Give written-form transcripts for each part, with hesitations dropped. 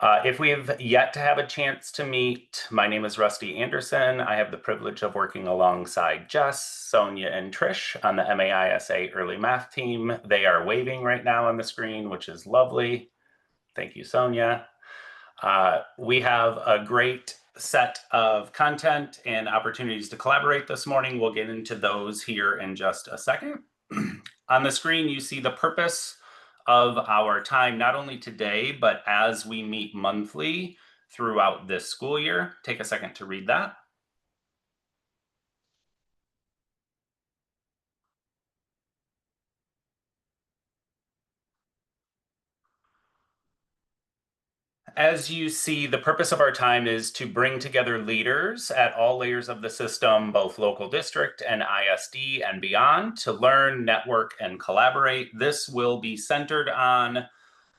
If we have yet to have a chance to meet, my name is Rusty Anderson. I have the privilege of working alongside Jess, Sonia, and Trish on the MAISA Early Math team. They are waving right now on the screen, which is lovely. Thank you, Sonia. We have a great set of content and opportunities to collaborate this morning. We'll get into those here in just a second. On the screen, you see the purpose of our time, not only today, but as we meet monthly throughout this school year. Take a second to read that. As you see, the purpose of our time is to bring together leaders at all layers of the system, both local district and ISD and beyond, to learn, network, and collaborate. This will be centered on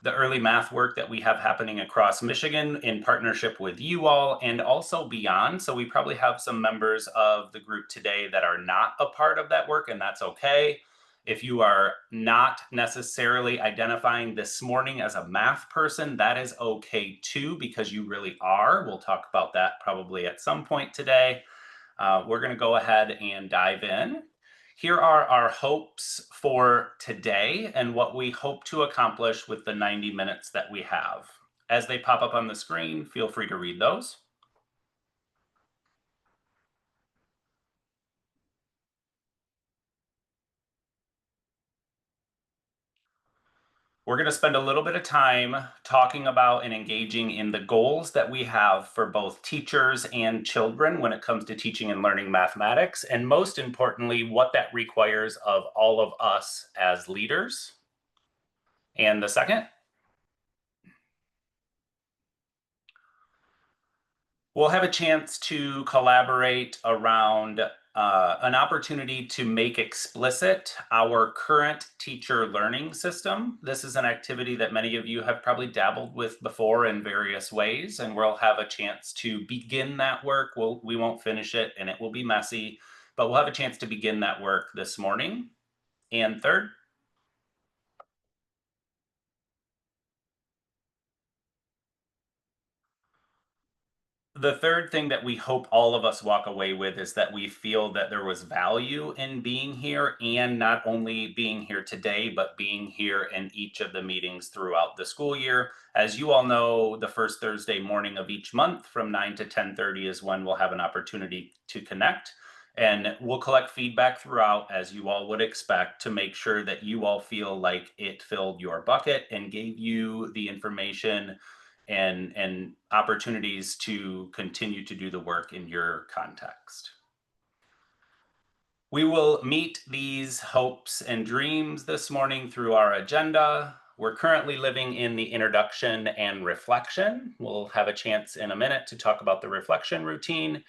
the early math work that we have happening across Michigan in partnership with you all and also beyond. So we probably have some members of the group today that are not a part of that work, and that's okay. If you are not necessarily identifying this morning as a math person, that is okay too, because you really are. We'll talk about that probably at some point today. We're going to go ahead and dive in. Here are our hopes for today and what we hope to accomplish with the 90 minutes that we have. As they pop up on the screen, feel free to read those. We're going to spend a little bit of time talking about and engaging in the goals that we have for both teachers and children when it comes to teaching and learning mathematics, and most importantly, what that requires of all of us as leaders. And the second, we'll have a chance to collaborate around an opportunity to make explicit our current teacher learning system. This is an activity that many of you have probably dabbled with before in various ways, and we'll have a chance to begin that work. We won't finish it, and it will be messy, but we'll have a chance to begin that work this morning. And third, the third thing that we hope all of us walk away with is that we feel that there was value in being here, and not only being here today, but being here in each of the meetings throughout the school year. As you all know, the first Thursday morning of each month from 9 to 10:30 is when we'll have an opportunity to connect. And we'll collect feedback throughout, as you all would expect, to make sure that you all feel like it filled your bucket and gave you the information and opportunities to continue to do the work in your context. We will meet these hopes and dreams this morning through our agenda. We're currently living in the introduction and reflection. We'll have a chance in a minute to talk about the reflection routine.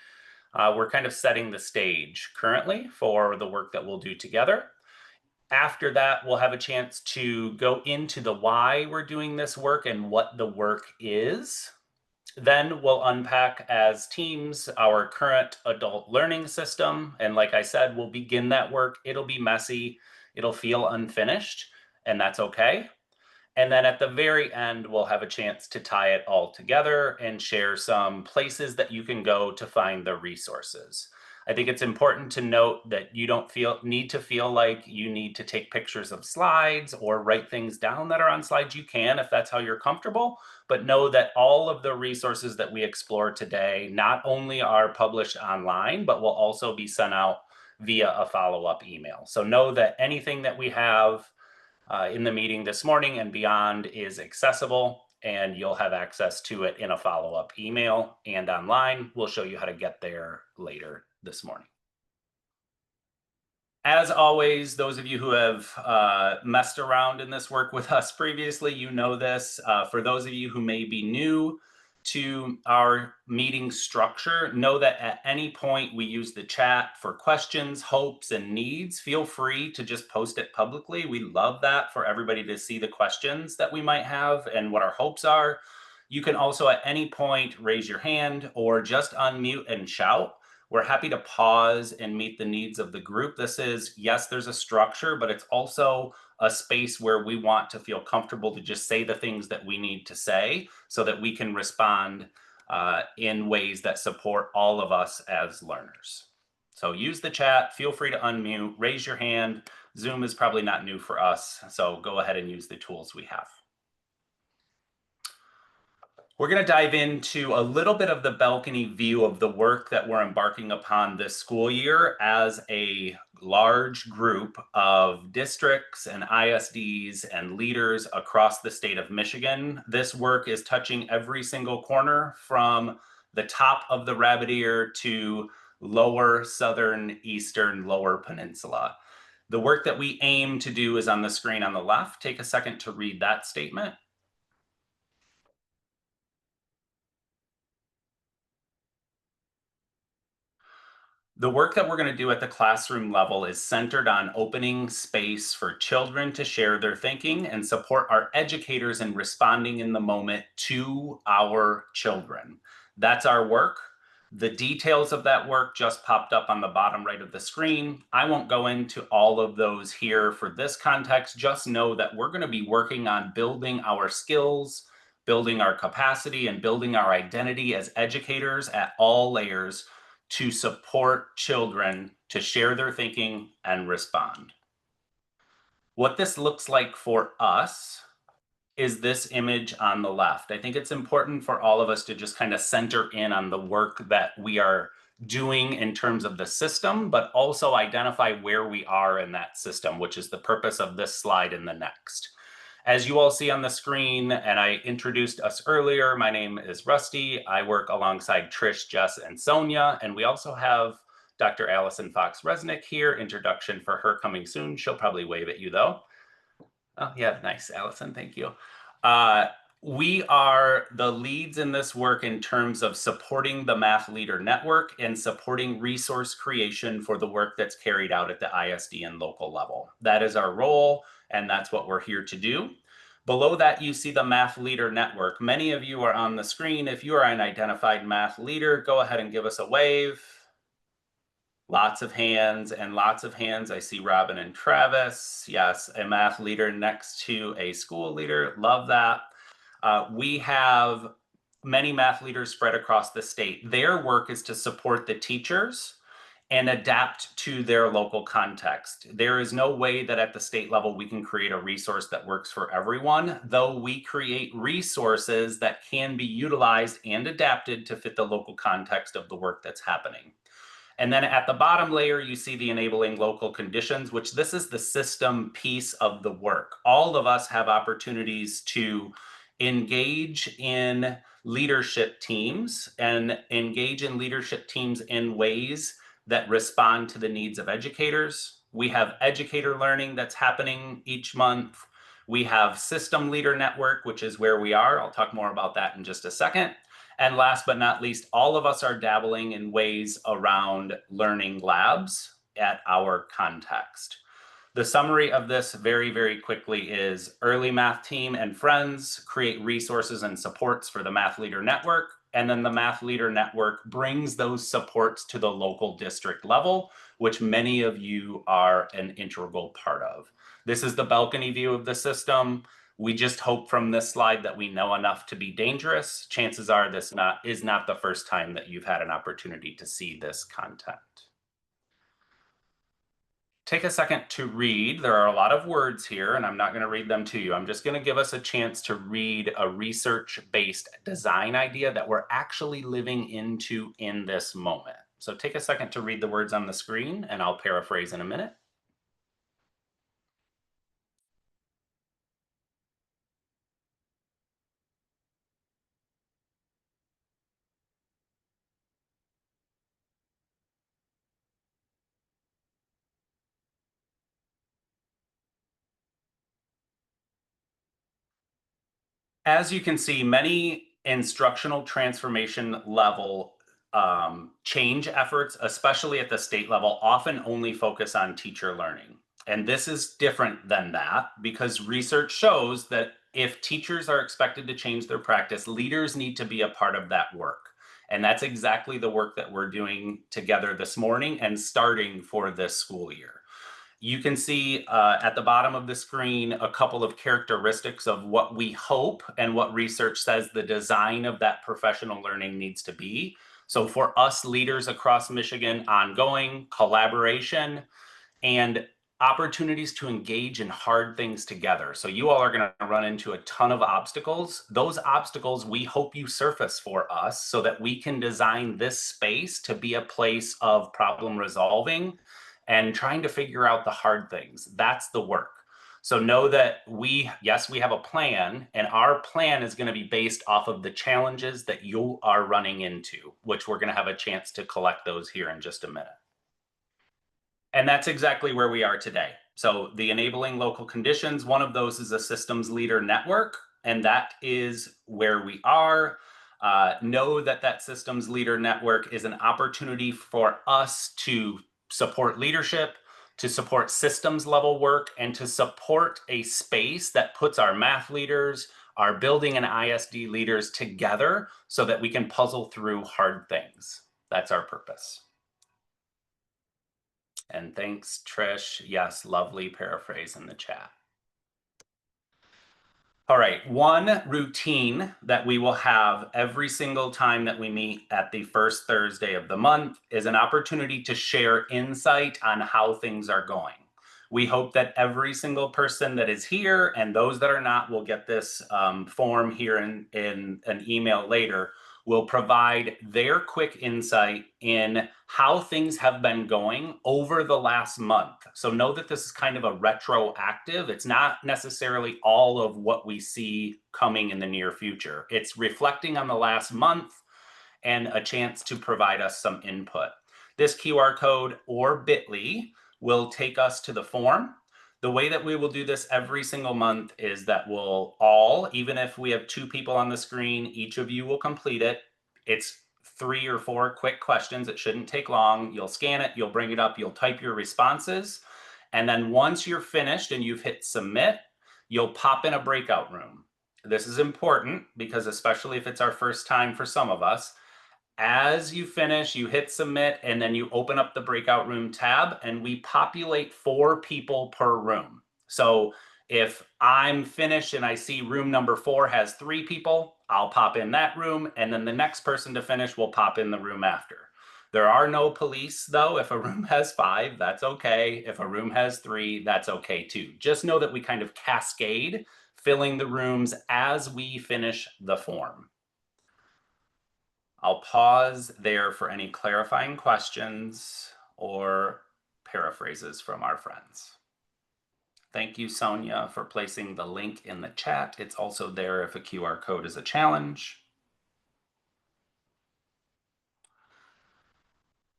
We're kind of setting the stage currently for the work that we'll do together. After that, we'll have a chance to go into the why we're doing this work and what the work is. Then we'll unpack as teams our current adult learning system. And like I said, we'll begin that work. It'll be messy, it'll feel unfinished, and that's okay. And then at the very end, we'll have a chance to tie it all together and share some places that you can go to find the resources. I think it's important to note that you don't need to feel like you need to take pictures of slides or write things down that are on slides. You can if that's how you're comfortable, but know that all of the resources that we explore today not only are published online, but will also be sent out via a follow-up email. So know that anything that we have in the meeting this morning and beyond is accessible, and you'll have access to it in a follow-up email and online. We'll show you how to get there later this morning. As always, those of you who have messed around in this work with us previously, you know this. For those of you who may be new to our meeting structure, know that at any point we use the chat for questions, hopes, and needs. Feel free to just post it publicly. We love that, for everybody to see the questions that we might have and what our hopes are. You can also at any point raise your hand or just unmute and shout. We're happy to pause and meet the needs of the group. This is, yes, there's a structure, but it's also a space where we want to feel comfortable to just say the things that we need to say so that we can respond in ways that support all of us as learners. So use the chat, feel free to unmute, raise your hand. Zoom is probably not new for us, so go ahead and use the tools we have. We're going to dive into a little bit of the balcony view of the work that we're embarking upon this school year as a large group of districts and ISDs and leaders across the state of Michigan. This work is touching every single corner from the top of the rabbit ear to lower southern, eastern, lower peninsula. The work that we aim to do is on the screen on the left. Take a second to read that statement. The work that we're going to do at the classroom level is centered on opening space for children to share their thinking and support our educators in responding in the moment to our children. That's our work. The details of that work just popped up on the bottom right of the screen. I won't go into all of those here for this context. Just know that we're going to be working on building our skills, building our capacity, and building our identity as educators at all layers to support children to share their thinking and respond. What this looks like for us is this image on the left. I think it's important for all of us to just kind of center in on the work that we are doing in terms of the system, but also identify where we are in that system, which is the purpose of this slide and the next. As you all see on the screen, and I introduced us earlier, my name is Rusty. I work alongside Trish, Jess, and Sonia, and we also have Dr. Allison Fox-Resnick here. Introduction for her coming soon. She'll probably wave at you though. Oh yeah, nice, Allison, thank you. We are the leads in this work in terms of supporting the Math Leader Network and supporting resource creation for the work that's carried out at the ISD and local level. That is our role, and that's what we're here to do. Below that, you see the Math Leader Network. Many of you are on the screen. If you are an identified math leader, go ahead and give us a wave. Lots of hands and lots of hands. I see Robin and Travis. Yes, a math leader next to a school leader. Love that. We have many math leaders spread across the state. Their work is to support the teachers and adapt to their local context. There is no way that at the state level we can create a resource that works for everyone, though we create resources that can be utilized and adapted to fit the local context of the work that's happening. And then at the bottom layer, you see the enabling local conditions, which this is the system piece of the work. All of us have opportunities to engage in leadership teams and engage in leadership teams in ways that respond to the needs of educators. We have educator learning that's happening each month. We have System Leader Network, which is where we are. I'll talk more about that in just a second. And last but not least, all of us are dabbling in ways around learning labs at our context. The summary of this very, very quickly is early math team and friends create resources and supports for the Math Leader Network. And then the Math Leader Network brings those supports to the local district level, which many of you are an integral part of. This is the balcony view of the system. We just hope from this slide that we know enough to be dangerous. Chances are this is not the first time that you've had an opportunity to see this content. Take a second to read. There are a lot of words here, and I'm not going to read them to you. I'm just going to give us a chance to read a research-based design idea that we're actually living into in this moment. So take a second to read the words on the screen, and I'll paraphrase in a minute. As you can see, many instructional transformation level change efforts, especially at the state level, often only focus on teacher learning. And this is different than that because research shows that if teachers are expected to change their practice, leaders need to be a part of that work. And that's exactly the work that we're doing together this morning and starting for this school year. You can see at the bottom of the screen a couple of characteristics of what we hope and what research says the design of that professional learning needs to be. So for us leaders across Michigan, ongoing collaboration and opportunities to engage in hard things together. So you all are going to run into a ton of obstacles. Those obstacles we hope you surface for us so that we can design this space to be a place of problem resolving and trying to figure out the hard things. That's the work. So know that yes, we have a plan, and our plan is going to be based off of the challenges that you are running into, which we're going to have a chance to collect those here in just a minute. And that's exactly where we are today. So the enabling local conditions, one of those is a systems leader network, and that is where we are. Know that that systems leader network is an opportunity for us to support leadership, to support systems level work, and to support a space that puts our math leaders, our building and ISD leaders together so that we can puzzle through hard things. That's our purpose. And thanks, Trish. Yes, lovely paraphrase in the chat. All right, one routine that we will have every single time that we meet at the first Thursday of the month is an opportunity to share insight on how things are going. We hope that every single person that is here and those that are not will get this form here in an email later, will provide their quick insight in how things have been going over the last month. So know that this is kind of a retroactive. It's not necessarily all of what we see coming in the near future. It's reflecting on the last month and a chance to provide us some input. This QR code or bit.ly will take us to the form. The way that we will do this every single month is that we'll all, even if we have 2 people on the screen, each of you will complete it. It's 3 or 4 quick questions. It shouldn't take long. You'll scan it, you'll bring it up, you'll type your responses. And then once you're finished and you've hit submit, you'll pop in a breakout room. This is important because especially if it's our first time for some of us, as you finish, you hit submit, and then you open up the breakout room tab, and we populate 4 people per room. So if I'm finished and I see room number 4 has 3 people, I'll pop in that room, and then the next person to finish will pop in the room after. There are no police, though. If a room has 5, that's okay. If a room has 3, that's okay too. Just know that we kind of cascade, filling the rooms as we finish the form. I'll pause there for any clarifying questions or paraphrases from our friends. Thank you, Sonia, for placing the link in the chat. It's also there if a QR code is a challenge.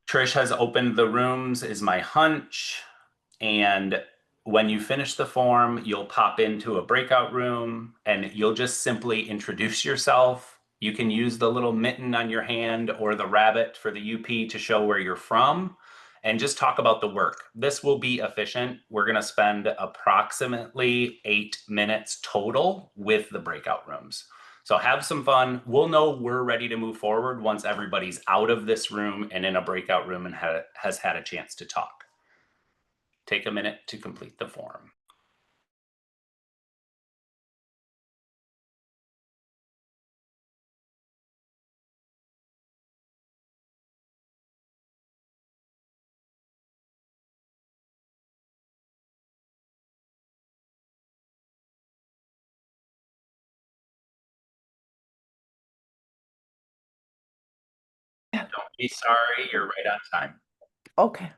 Trish has opened the rooms, is my hunch. And when you finish the form, you'll pop into a breakout room and you'll just simply introduce yourself. You can use the little mitten on your hand or the rabbit for the UP to show where you're from and just talk about the work. This will be efficient. We're going to spend approximately 8 minutes total with the breakout rooms. So have some fun. We'll know we're ready to move forward once everybody's out of this room and in a breakout room and has had a chance to talk. Take a minute to complete the form. Don't be sorry, you're right on time. Okay.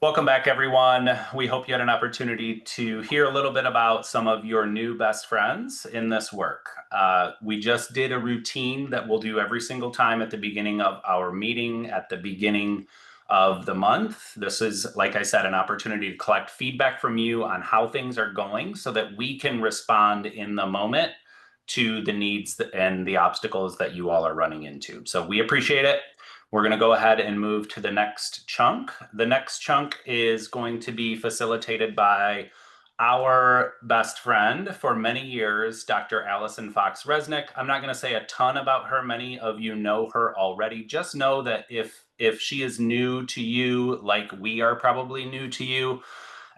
Welcome back, everyone. We hope you had an opportunity to hear a little bit about some of your new best friends in this work. We just did a routine that we'll do every single time at the beginning of our meeting, at the beginning of the month. This is, like I said, an opportunity to collect feedback from you on how things are going so that we can respond in the moment to the needs and the obstacles that you all are running into. So we appreciate it. We're going to go ahead and move to the next chunk. The next chunk is going to be facilitated by Our best friend for many years, Dr. Allison Fox Resnick. I'm not going to say a ton about her. Many of you know her already. Just know that if she is new to you, like we are probably new to you,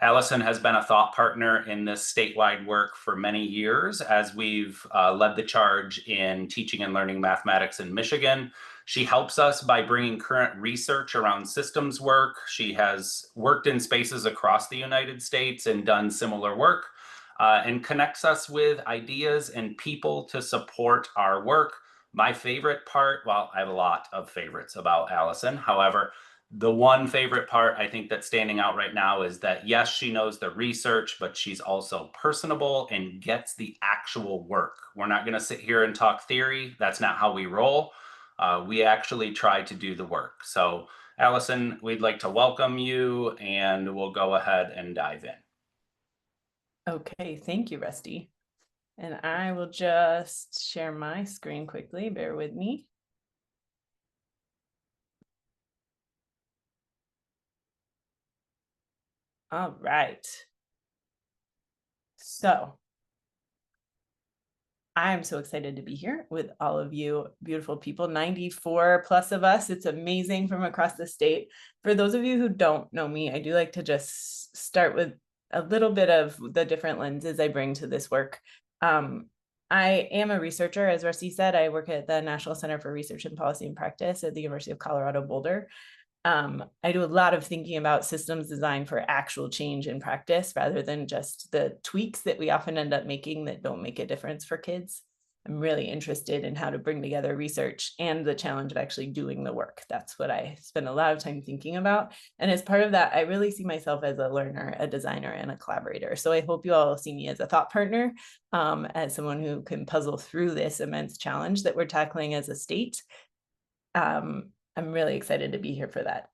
Allison has been a thought partner in this statewide work for many years as we've led the charge in teaching and learning mathematics in Michigan. She helps us by bringing current research around systems work. She has worked in spaces across the United States and done similar work, and connects us with ideas and people to support our work. My favorite part, well, I have a lot of favorites about Allison. However, the one favorite part I think that's standing out right now is that yes, she knows the research, but she's also personable and gets the actual work. We're not going to sit here and talk theory. That's not how we roll. We actually try to do the work. So, Allison, we'd like to welcome you and we'll go ahead and dive in. Okay, thank you, Rusty. And I will just share my screen quickly. Bear with me. All right. So I'm so excited to be here with all of you beautiful people, 94 plus of us. It's amazing from across the state. For those of you who don't know me, I do like to just start with a little bit of the different lenses I bring to this work. I am a researcher, as Rusty said. I work at the National Center for Research and Policy and Practice at the University of Colorado Boulder. I do a lot of thinking about systems design for actual change in practice rather than just the tweaks that we often end up making that don't make a difference for kids. I'm really interested in how to bring together research and the challenge of actually doing the work. That's what I spend a lot of time thinking about. And as part of that, I really see myself as a learner, a designer, and a collaborator. So I hope you all see me as a thought partner, as someone who can puzzle through this immense challenge that we're tackling as a state. I'm really excited to be here for that.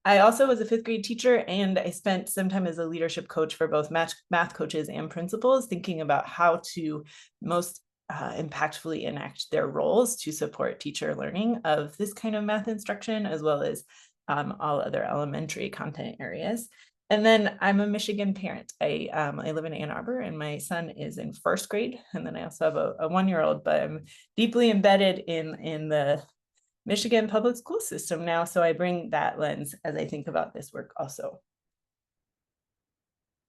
I also was a fifth grade teacher, and I spent some time as a leadership coach for both math coaches and principals, thinking about how to most impactfully enact their roles to support teacher learning of this kind of math instruction, as well as all other elementary content areas. And then I'm a Michigan parent. I live in Ann Arbor, and my son is in first grade. And then I also have a 1-year-old, but I'm deeply embedded in the Michigan public school system now. So I bring that lens as I think about this work also.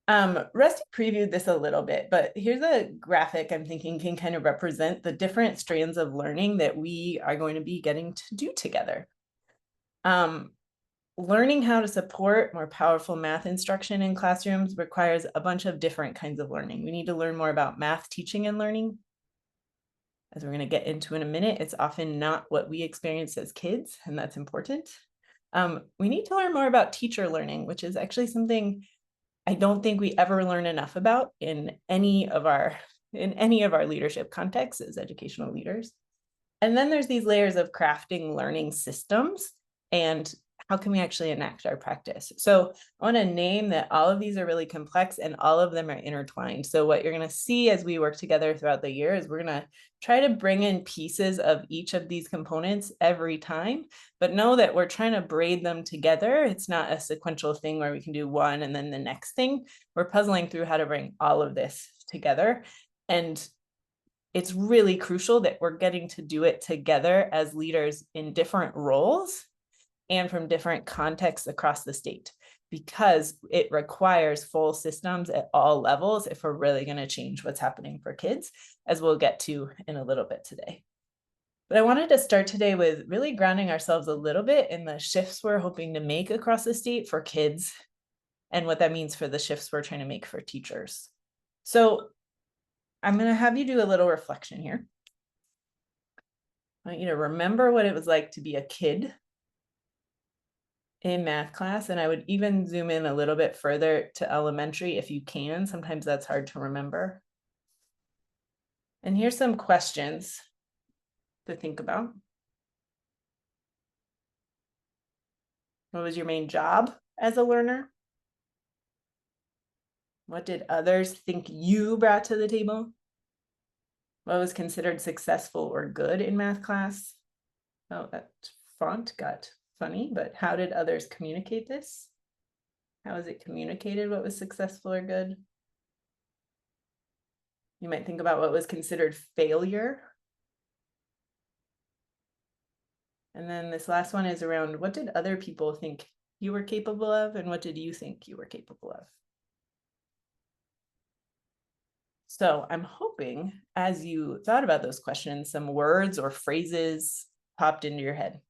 Rusty previewed this a little bit, but here's a graphic I'm thinking can kind of represent the different strands of learning that we are going to be getting to do together. Learning how to support more powerful math instruction in classrooms requires a bunch of different kinds of learning. We need to learn more about math teaching and learning. As we're going to get into in a minute, it's often not what we experience as kids, and that's important. We need to learn more about teacher learning, which is actually something I don't think we ever learn enough about in any of our leadership contexts as educational leaders. And then there's these layers of crafting learning systems and how can we actually enact our practice? So I want to name that all of these are really complex and all of them are intertwined. So what you're going to see as we work together throughout the year is we're going to try to bring in pieces of each of these components every time, but know that we're trying to braid them together. It's not a sequential thing where we can do one and then the next thing. We're puzzling through how to bring all of this together. And it's really crucial that we're getting to do it together as leaders in different roles and from different contexts across the state, because it requires full systems at all levels if we're really going to change what's happening for kids, as we'll get to in a little bit today. But I wanted to start today with really grounding ourselves a little bit in the shifts we're hoping to make across the state for kids and what that means for the shifts we're trying to make for teachers. So I'm going to have you do a little reflection here. I want you to remember what it was like to be a kid in math class, and I would even zoom in a little bit further to elementary if you can. Sometimes that's hard to remember. And here's some questions to think about. What was your main job as a learner? What did others think you brought to the table? What was considered successful or good in math class? Oh, that font got funny, but how did others communicate this? How was it communicated what was successful or good? You might think about what was considered failure. And then this last one is around what did other people think you were capable of, and what did you think you were capable of? So I'm hoping as you thought about those questions, some words or phrases popped into your head.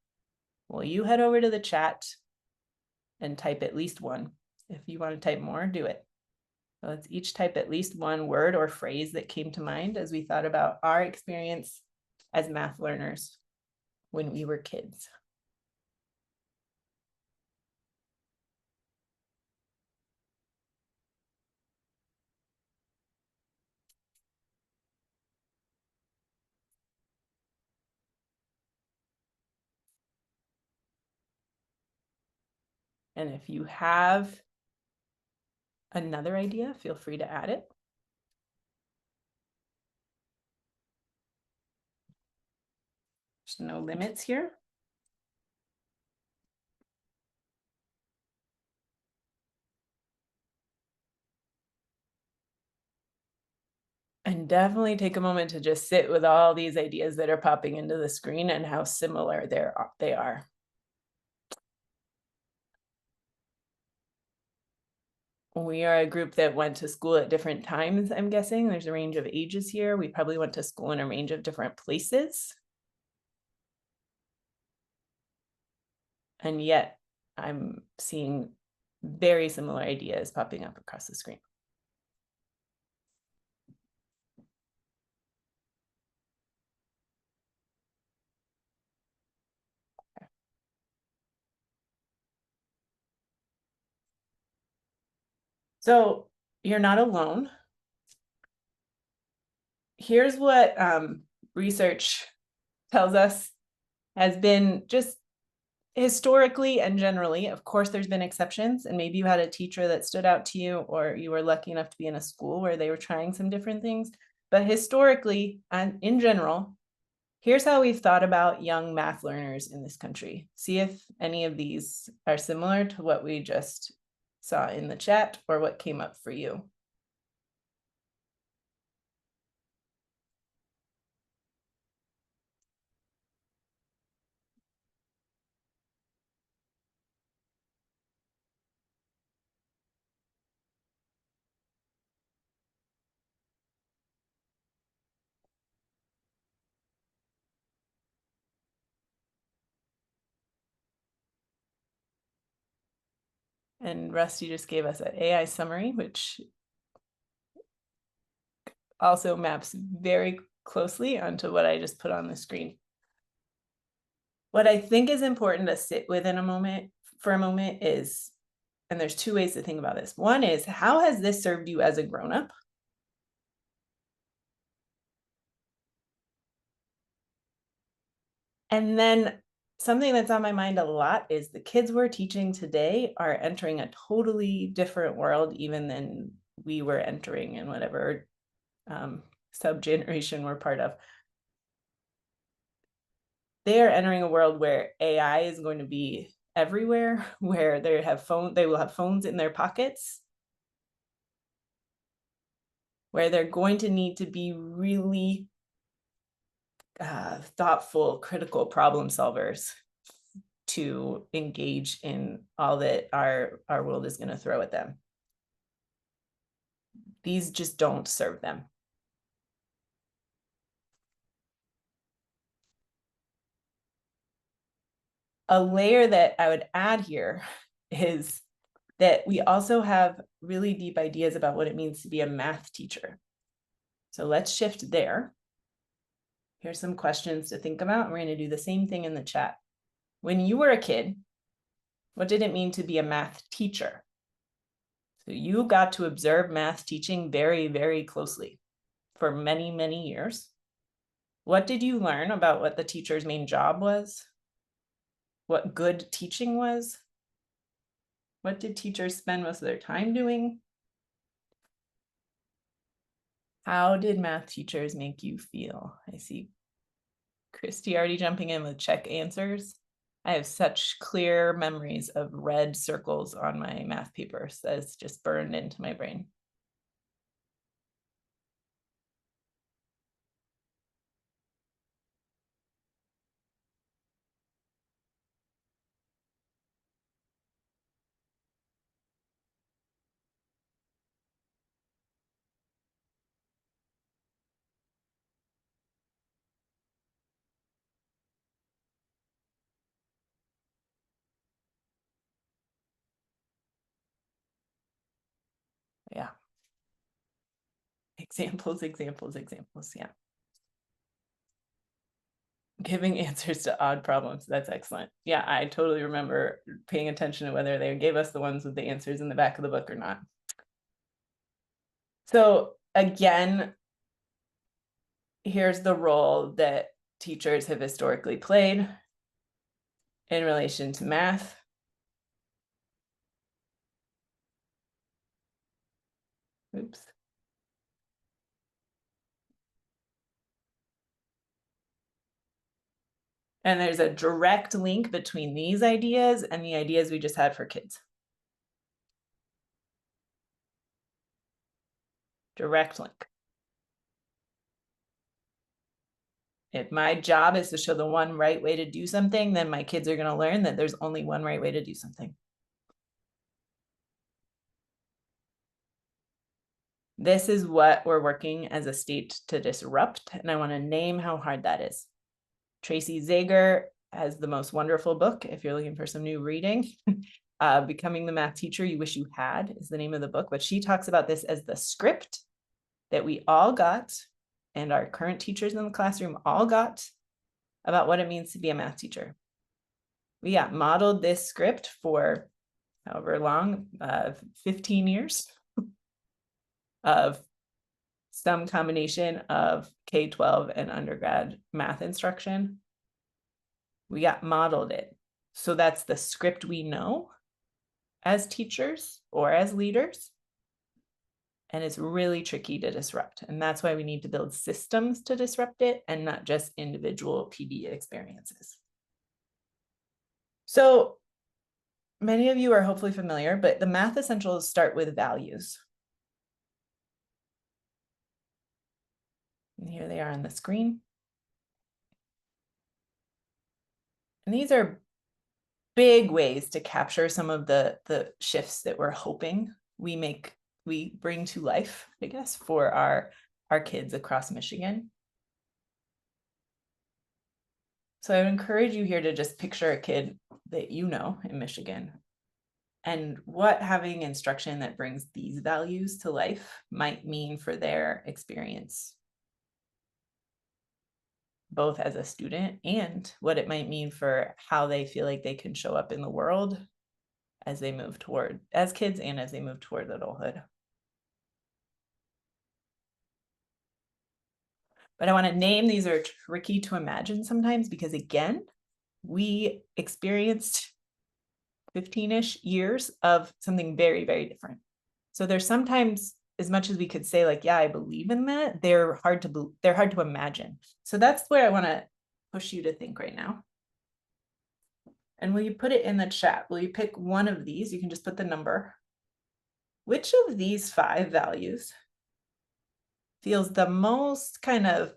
Well, you head over to the chat and type at least one. If you want to type more, do it. So let's each type at least one word or phrase that came to mind as we thought about our experience as math learners when we were kids. And if you have another idea, feel free to add it. There's no limits here. And definitely take a moment to just sit with all these ideas that are popping into the screen and how similar they are. We are a group that went to school at different times, I'm guessing. There's a range of ages here. We probably went to school in a range of different places. And yet I'm seeing very similar ideas popping up across the screen. So you're not alone. Here's what research tells us has been just historically and generally. Of course, there's been exceptions, and maybe you had a teacher that stood out to you, or you were lucky enough to be in a school where they were trying some different things. But historically and in general, here's how we've thought about young math learners in this country. See if any of these are similar to what we just saw in the chat or what came up for you. And Rusty just gave us an AI summary, which also maps very closely onto what I just put on the screen. What I think is important to sit with for a moment is, and there's two ways to think about this. One is, how has this served you as a grown-up? And then something that's on my mind a lot is the kids we're teaching today are entering a totally different world even than we were entering in whatever sub-generation we're part of. They are entering a world where AI is going to be everywhere, where they will have phones in their pockets, where they're going to need to be really thoughtful, critical problem solvers to engage in all that our world is going to throw at them. These just don't serve them. A layer that I would add here is that we also have really deep ideas about what it means to be a math teacher. So let's shift there. Here's some questions to think about. We're going to do the same thing in the chat. When you were a kid, what did it mean to be a math teacher? So you got to observe math teaching very, very closely for many, many years. What did you learn about what the teacher's main job was? What good teaching was? What did teachers spend most of their time doing? How did math teachers make you feel? I see Christy already jumping in with check answers. I have such clear memories of red circles on my math papers that's just burned into my brain. Examples, examples, examples. Yeah. Giving answers to odd problems. That's excellent. Yeah, I totally remember paying attention to whether they gave us the ones with the answers in the back of the book or not. So again, here's the role that teachers have historically played in relation to math. Oops. And there's a direct link between these ideas and the ideas we just had for kids. Direct link. If my job is to show the one right way to do something, then my kids are going to learn that there's only one right way to do something. This is what we're working as a state to disrupt, and I want to name how hard that is. Tracy Zager has the most wonderful book, if you're looking for some new reading. Becoming the Math Teacher You Wish You Had is the name of the book, but she talks about this as the script that we all got, and our current teachers in the classroom all got, about what it means to be a math teacher. We got modeled this script for however long, 15 years of some combination of K-12 and undergrad math instruction. We got modeled it. So that's the script we know as teachers or as leaders. And it's really tricky to disrupt. And that's why we need to build systems to disrupt it and not just individual PD experiences. So many of you are hopefully familiar, but the math essentials start with values. And here they are on the screen. And these are big ways to capture some of the shifts that we're hoping we bring to life, I guess, for our kids across Michigan. So I would encourage you here to just picture a kid that you know in Michigan and what having instruction that brings these values to life might mean for their experience, both as a student and what it might mean for how they feel like they can show up in the world as they move toward, as kids and as they move toward adulthood. But I want to name, these are tricky to imagine sometimes because again, we experienced 15-ish years of something very, very different. So there's sometimes, as much as we could say like, yeah, I believe in that, they're hard to imagine. So that's where I want to push you to think right now. And will you put it in the chat? Will you pick one of these? You can just put the number. Which of these 5 values feels the most kind of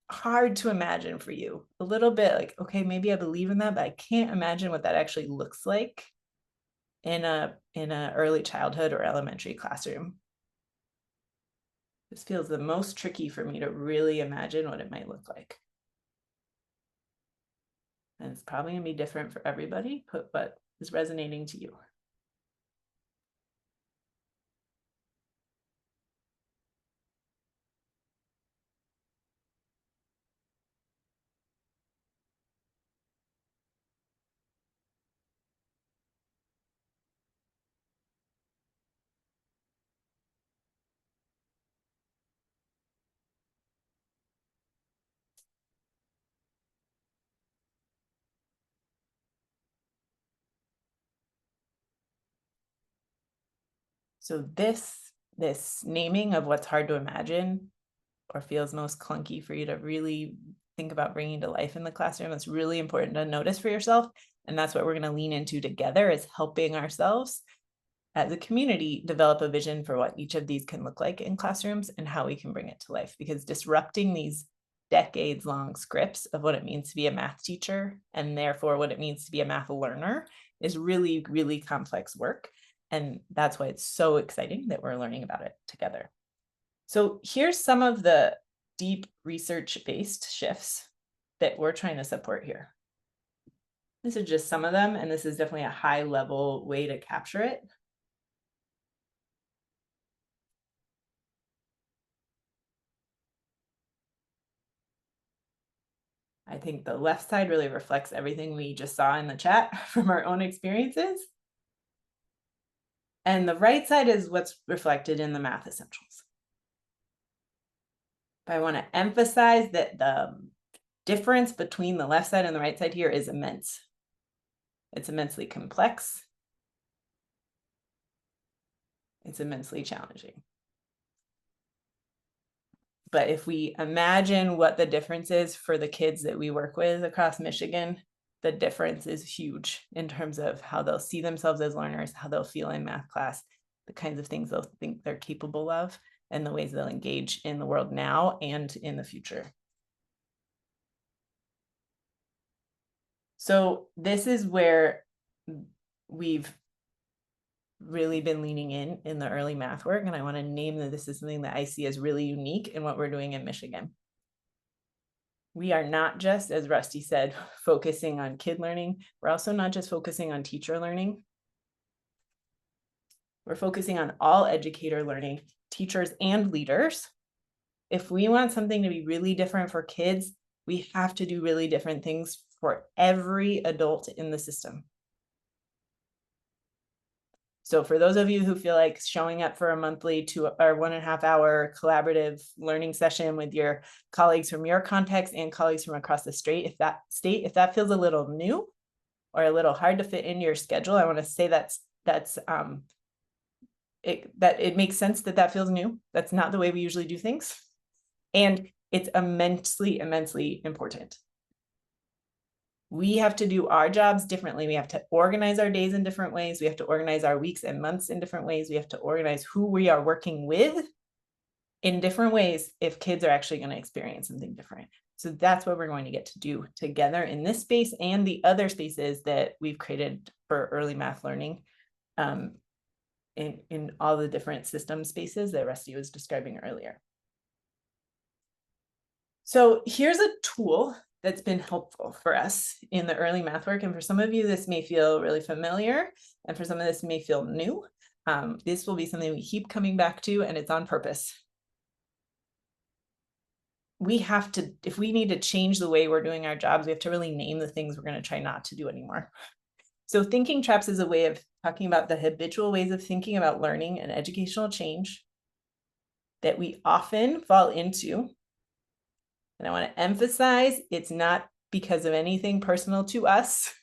hard to imagine for you? A little bit like, okay, maybe I believe in that, but I can't imagine what that actually looks like in a early childhood or elementary classroom. This feels the most tricky for me to really imagine what it might look like. And it's probably gonna be different for everybody, but is resonating to you. So this naming of what's hard to imagine or feels most clunky for you to really think about bringing to life in the classroom, it's really important to notice for yourself. And that's what we're going to lean into together, is helping ourselves as a community develop a vision for what each of these can look like in classrooms and how we can bring it to life. Because disrupting these decades-long scripts of what it means to be a math teacher and therefore what it means to be a math learner is really, really complex work. And that's why it's so exciting that we're learning about it together. So here's some of the deep research-based shifts that we're trying to support here. This is just some of them, and this is definitely a high-level way to capture it. I think the left side really reflects everything we just saw in the chat from our own experiences. And the right side is what's reflected in the math essentials. But I want to emphasize that the difference between the left side and the right side here is immense. It's immensely complex. It's immensely challenging. But if we imagine what the difference is for the kids that we work with across Michigan, the difference is huge in terms of how they'll see themselves as learners, how they'll feel in math class, the kinds of things they'll think they're capable of, and the ways they'll engage in the world now and in the future. So this is where we've really been leaning in the early math work, and I want to name that this is something that I see as really unique in what we're doing in Michigan. We are not just, as Rusty said, focusing on kid learning. We're also not just focusing on teacher learning. We're focusing on all educator learning, teachers and leaders. If we want something to be really different for kids, we have to do really different things for every adult in the system. So for those of you who feel like showing up for a monthly 1.5 hour collaborative learning session with your colleagues from your context and colleagues from across the state, if that feels a little new or a little hard to fit into your schedule, I want to say it makes sense that feels new. That's not the way we usually do things. And it's immensely, immensely important. We have to do our jobs differently. We have to organize our days in different ways. We have to organize our weeks and months in different ways. We have to organize who we are working with in different ways if kids are actually going to experience something different. So that's what we're going to get to do together in this space and the other spaces that we've created for early math learning in all the different system spaces that Rusty was describing earlier. So here's a tool that's been helpful for us in the early math work. And for some of you, this may feel really familiar. And for some of this may feel new. This will be something we keep coming back to, and it's on purpose. We have to, if we need to change the way we're doing our jobs, we have to really name the things we're going to try not to do anymore. So thinking traps is a way of talking about the habitual ways of thinking about learning and educational change that we often fall into. And I want to emphasize, it's not because of anything personal to us.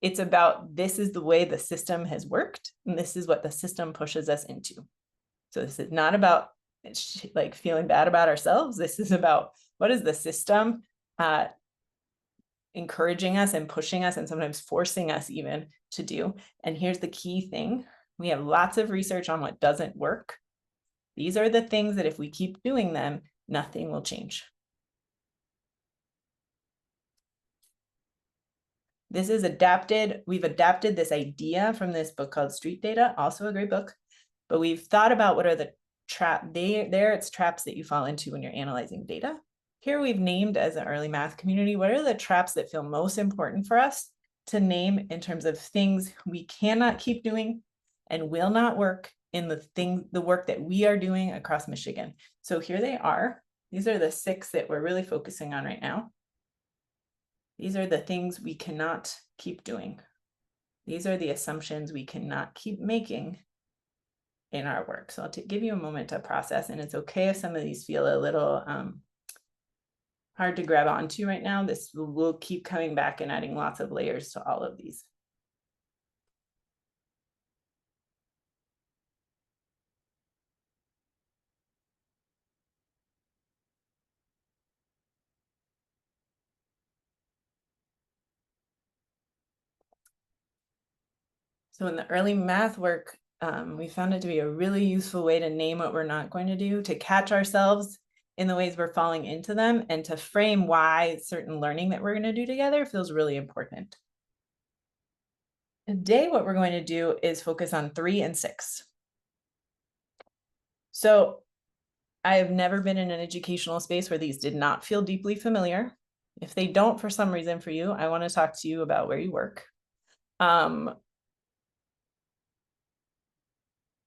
It's about this is the way the system has worked, and this is what the system pushes us into. So this is not about like feeling bad about ourselves. This is about what is the system encouraging us and pushing us and sometimes forcing us even to do. And here's the key thing. We have lots of research on what doesn't work. These are the things that if we keep doing them, nothing will change. This is adapted. We've adapted this idea from this book called Street Data, also a great book, but we've thought about what are the traps. There it's traps that you fall into when you're analyzing data. Here we've named as an early math community, what are the traps that feel most important for us to name in terms of things we cannot keep doing and will not work in the work that we are doing across Michigan. So here they are. These are the 6 that we're really focusing on right now. These are the things we cannot keep doing. These are the assumptions we cannot keep making in our work. So I'll give you a moment to process, and it's okay if some of these feel a little hard to grab onto right now. This will keep coming back and adding lots of layers to all of these. So in the early math work, we found it to be a really useful way to name what we're not going to do, to catch ourselves in the ways we're falling into them, and to frame why certain learning that we're going to do together feels really important. Today, what we're going to do is focus on 3 and 6. So I have never been in an educational space where these did not feel deeply familiar. If they don't for some reason for you, I want to talk to you about where you work.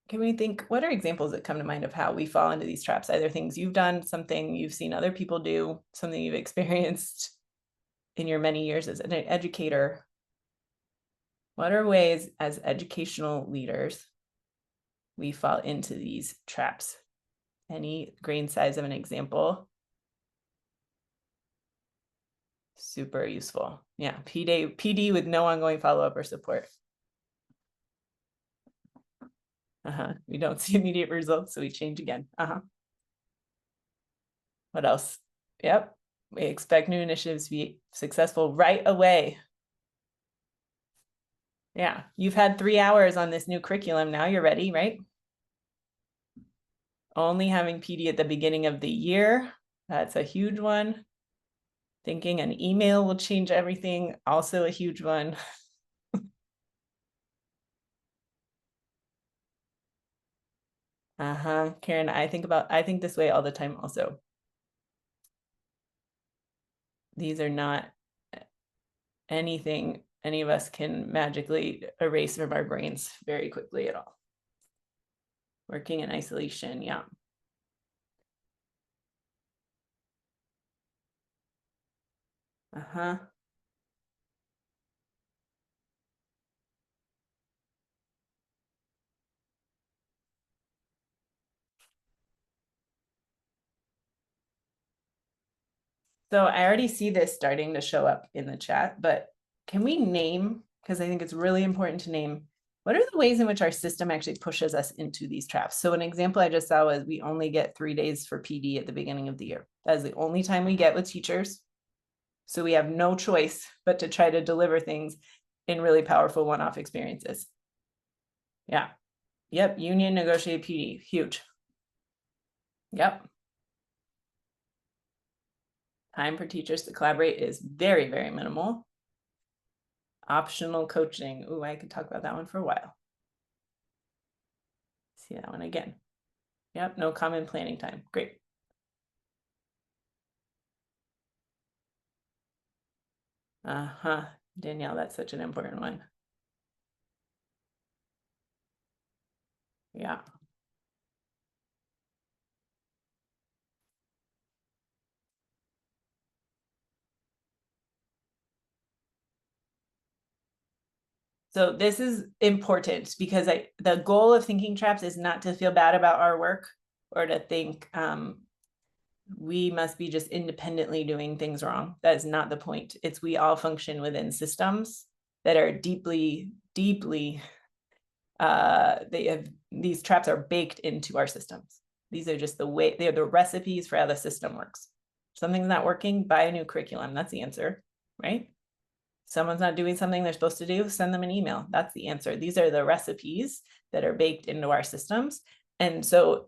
Can we think, what are examples that come to mind of how we fall into these traps? Either things you've done, something you've seen other people do, something you've experienced. in your many years as an educator, what are ways as educational leaders we fall into these traps? Any grain size of an example? Super useful. Yeah, PD with no ongoing follow-up or support. We don't see immediate results, so we change again. What else? Yep. We expect new initiatives to be successful right away. Yeah, you've had 3 hours on this new curriculum. Now you're ready, right? Only having PD at the beginning of the year. That's a huge one. Thinking an email will change everything. Also a huge one. Karen, I think this way all the time also. These are not anything any of us can magically erase from our brains very quickly at all. Working in isolation, yeah. So I already see this starting to show up in the chat, but can we name, because I think it's really important to name, what are the ways in which our system actually pushes us into these traps? So an example I just saw was we only get 3 days for PD at the beginning of the year. That is the only time we get with teachers. So we have no choice but to try to deliver things in really powerful one-off experiences. Yeah. Yep. Union negotiate PD. Huge. Yep. Time for teachers to collaborate is very, very minimal. Optional coaching. Ooh, I could talk about that one for a while. See that one again. Yep, no common planning time. Great. Danielle, that's such an important one. Yeah. So this is important because the goal of thinking traps is not to feel bad about our work or to think we must be just independently doing things wrong. That is not the point. It's we all function within systems that are deeply, deeply, these traps are baked into our systems. These are just the way, they're the recipes for how the system works. Something's not working, buy a new curriculum. That's the answer, right? Someone's not doing something they're supposed to do, send them an email. That's the answer. These are the recipes that are baked into our systems. And so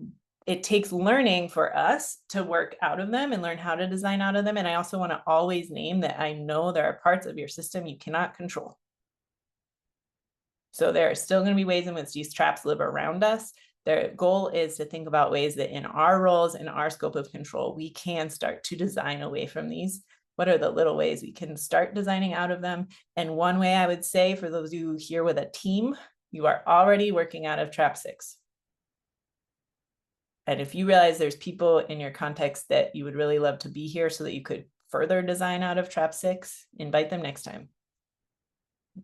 it takes learning for us to work out of them and learn how to design out of them. And I also want to always name that I know there are parts of your system you cannot control. So there are still going to be ways in which these traps live around us. Their goal is to think about ways that in our roles, in our scope of control, we can start to design away from these. What are the little ways we can start designing out of them? And one way I would say for those of you here with a team, you are already working out of trap 6. And if you realize there's people in your context that you would really love to be here so that you could further design out of trap 6, invite them next time.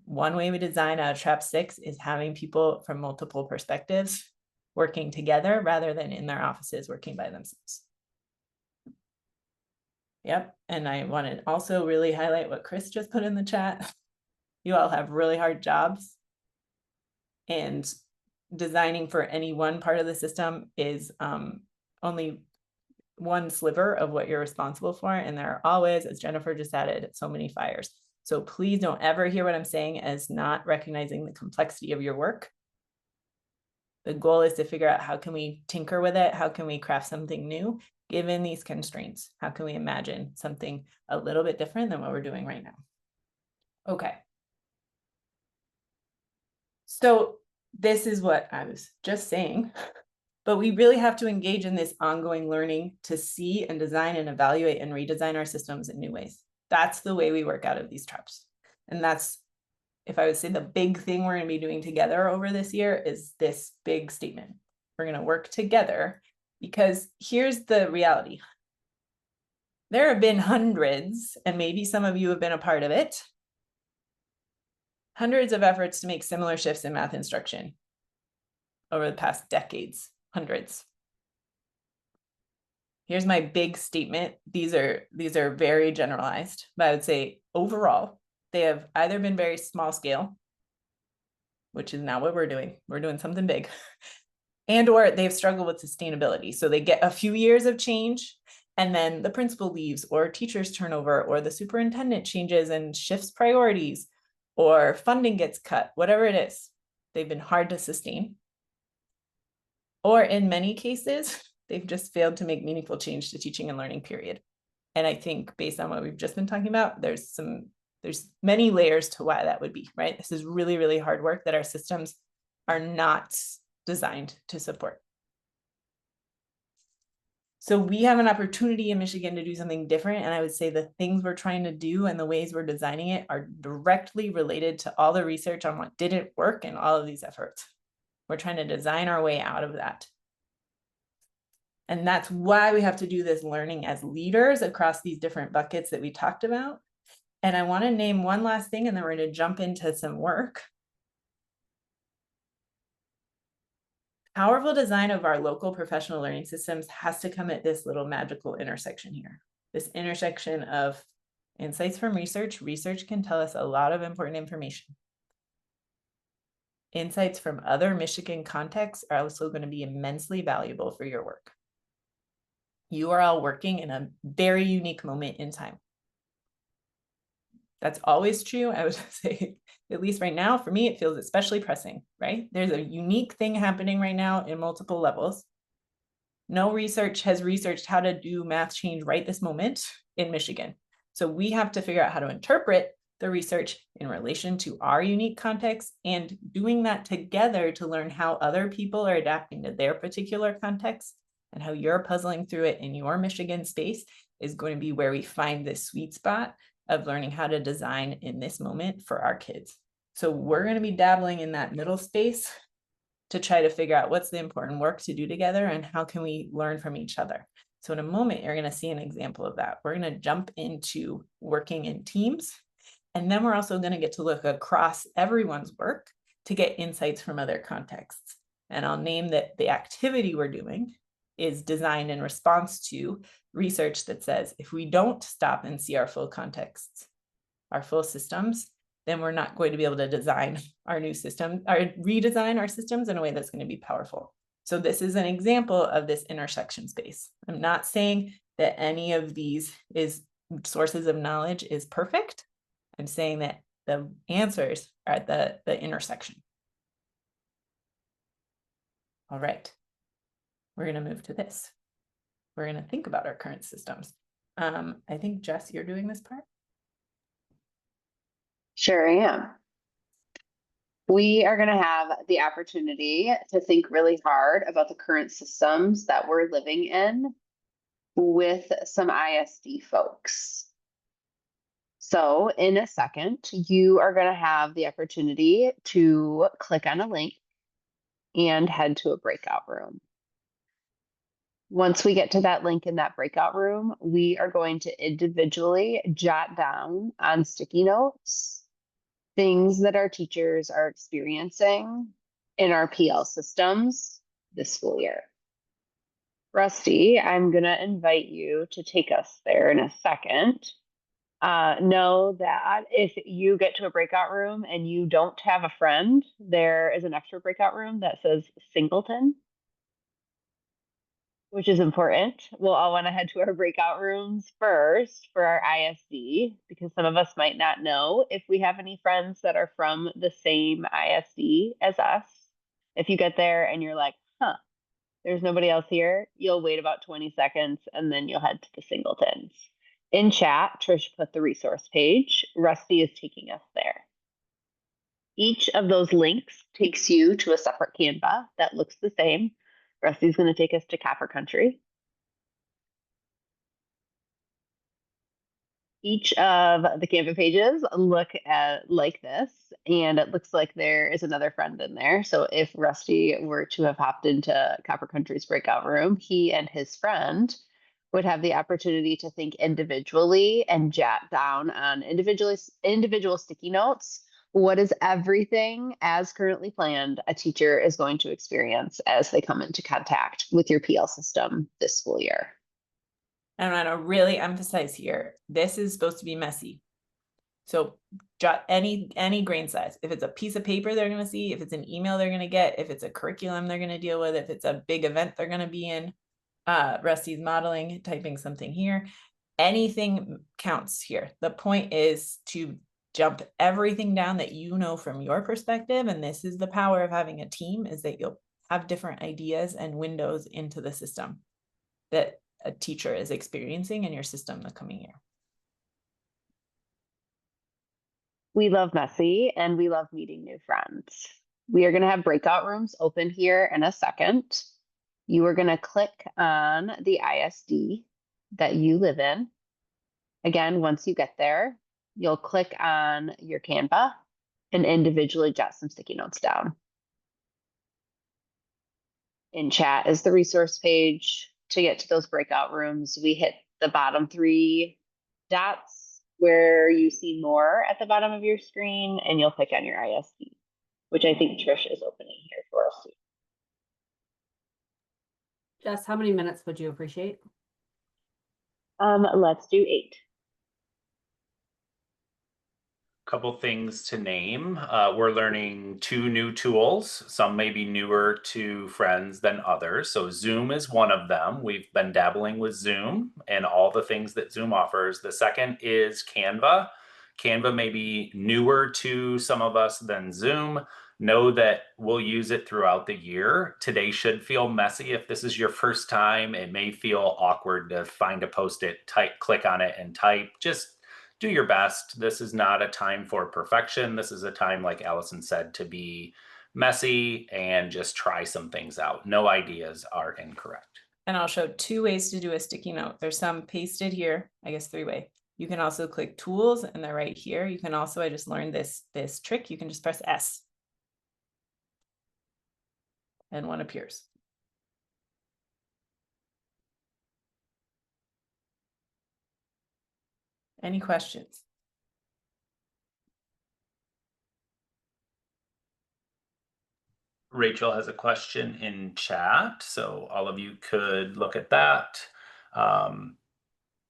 One way we design out of trap 6 is having people from multiple perspectives working together rather than in their offices working by themselves. Yep. And I want to also really highlight what Chris just put in the chat. You all have really hard jobs, and designing for any one part of the system is only one sliver of what you're responsible for. And there are always, as Jennifer just added, so many fires. So please don't ever hear what I'm saying as not recognizing the complexity of your work. The goal is to figure out how can we tinker with it? How can we craft something new given these constraints? How can we imagine something a little bit different than what we're doing right now? Okay. So this is what I was just saying, but we really have to engage in this ongoing learning to see and design and evaluate and redesign our systems in new ways. That's the way we work out of these traps. And that's, if I would say, the big thing we're going to be doing together over this year is this big statement. We're going to work together because here's the reality. There have been hundreds, and maybe some of you have been a part of it, hundreds of efforts to make similar shifts in math instruction over the past decades, hundreds. Here's my big statement. These are very generalized, but I would say overall, they have either been very small scale, which is not what we're doing. We're doing something big. And or they've struggled with sustainability. So they get a few years of change, and then the principal leaves, or teachers turnover, or the superintendent changes and shifts priorities, or funding gets cut, whatever it is. They've been hard to sustain. Or in many cases, they've just failed to make meaningful change to teaching and learning, period. And I think based on what we've just been talking about, there's many layers to why that would be, right? This is really, really hard work that our systems are not designed to support. So we have an opportunity in Michigan to do something different. And I would say the things we're trying to do and the ways we're designing it are directly related to all the research on what didn't work in all of these efforts. We're trying to design our way out of that. And that's why we have to do this learning as leaders across these different buckets that we talked about. And I want to name one last thing, and then we're going to jump into some work. Powerful design of our local professional learning systems has to come at this little magical intersection here. This intersection of insights from research. Research can tell us a lot of important information. Insights from other Michigan contexts are also going to be immensely valuable for your work. You are all working in a very unique moment in time. That's always true. I would say, at least right now, for me, it feels especially pressing, right? There's a unique thing happening right now in multiple levels. No research has researched how to do math change right this moment in Michigan. So we have to figure out how to interpret the research in relation to our unique context, and doing that together to learn how other people are adapting to their particular context, and how you're puzzling through it in your Michigan space is going to be where we find this sweet spot of learning how to design in this moment for our kids. So we're going to be dabbling in that middle space to try to figure out what's the important work to do together and how can we learn from each other. So in a moment, you're going to see an example of that. We're going to jump into working in teams, and then we're also going to get to look across everyone's work to get insights from other contexts. And I'll name that the activity we're doing is designed in response to research that says if we don't stop and see our full contexts, our full systems, then we're not going to be able to design our new system or redesign our systems in a way that's going to be powerful. So this is an example of this intersection space. I'm not saying that any of these sources of knowledge is perfect. I'm saying that the answers are at the intersection. All right. We're going to move to this. We're going to think about our current systems. I think, Jess, you're doing this part. Sure am. We are going to have the opportunity to think really hard about the current systems that we're living in with some ISD folks. So in a second, you are going to have the opportunity to click on a link and head to a breakout room. Once we get to that link in that breakout room, we are going to individually jot down on sticky notes things that our teachers are experiencing in our PL systems this school year. Rusty, I'm going to invite you to take us there in a second. Know that if you get to a breakout room and you don't have a friend, there is an extra breakout room that says Singleton, which is important. We'll all want to head to our breakout rooms first for our ISD, because some of us might not know if we have any friends that are from the same ISD as us. If you get there and you're like, there's nobody else here, you'll wait about 20 seconds and then you'll head to the Singletons. In chat, Trish put the resource page. Rusty is taking us there. Each of those links takes you to a separate Canva that looks the same. Rusty's going to take us to Copper Country. Each of the Canva pages look like this, and it looks like there is another friend in there. So if Rusty were to have hopped into Copper Country's breakout room, he and his friend would have the opportunity to think individually and jot down on individual sticky notes what is everything as currently planned a teacher is going to experience as they come into contact with your PL system this school year. And I want to really emphasize here, this is supposed to be messy. So jot any grain size. If it's a piece of paper they're going to see, if it's an email they're going to get, if it's a curriculum they're going to deal with, if it's a big event they're going to be in, Rusty's modeling, typing something here, anything counts here. The point is to jump everything down that you know from your perspective, and this is the power of having a team, is that you'll have different ideas and windows into the system that a teacher is experiencing in your system the coming year. We love messy and we love meeting new friends. We are going to have breakout rooms open here in a second. You are going to click on the ISD that you live in. Again, once you get there, you'll click on your Canva and individually jot some sticky notes down. In chat is the resource page. To get to those breakout rooms, we hit the bottom 3 dots where you see more at the bottom of your screen, and you'll click on your ISD, which I think Trish is opening here for us. Jess, how many minutes would you appreciate? Let's do 8. Couple things to name. We're learning 2 new tools. Some may be newer to friends than others. So Zoom is one of them. We've been dabbling with Zoom and all the things that Zoom offers. The second is Canva. Canva may be newer to some of us than Zoom. Know that we'll use it throughout the year. Today should feel messy. If this is your first time, it may feel awkward to find a Post-it, click on it and type. Just do your best. This is not a time for perfection. This is a time, like Allison said, to be messy and just try some things out. No ideas are incorrect. And I'll show 2 ways to do a sticky note. There's some pasted here, I guess 3-way. You can also click tools and they're right here. You can also, I just learned this trick. You can just press S. And one appears. Any questions? Rachel has a question in chat, so all of you could look at that.